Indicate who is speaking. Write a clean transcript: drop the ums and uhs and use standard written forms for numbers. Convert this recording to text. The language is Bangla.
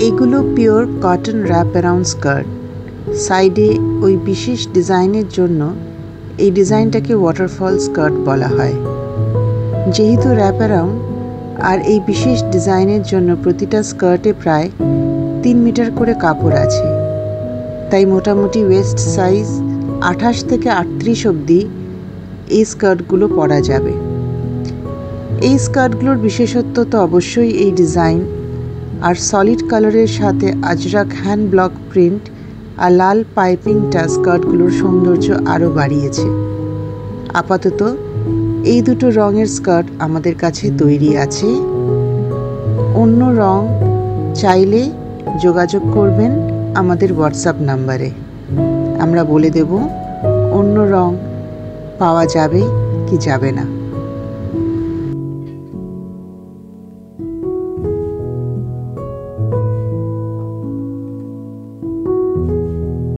Speaker 1: এগুলো pure cotton wrap around skirt. সাইডে ওই বিশেষ ডিজাইনের জন্য এই ডিজাইনটাকে ওয়াটারফল স্কার্ট বলা হয়। যেহেতু র্যাপ অ্যারাউন্ড আর এই বিশেষ ডিজাইনের জন্য প্রতিটা স্কার্টে প্রায় 3 মিটার করে কাপড় আছে, তাই মোটামুটি ওয়েস্ট সাইজ 28 থেকে 38 অবধি এই স্কার্টগুলো পরা যাবে। এই স্কার্টগুলোর বিশেষত্ব তো অবশ্যই এই ডিজাইন আর সলিড কালারের সাথে আজরাক হ্যান্ড ব্লক প্রিন্ট আর লাল পাইপিংটা স্কার্টগুলোর সৌন্দর্য আরও বাড়িয়েছে। আপাতত এই দুটো রঙের স্কার্ট আমাদের কাছে তৈরি আছে। অন্য রং চাইলে যোগাযোগ করবেন আমাদের হোয়াটসঅ্যাপ নাম্বারে। আমরা বলে দেব অন্য রং পাওয়া যাবে কি যাবে না।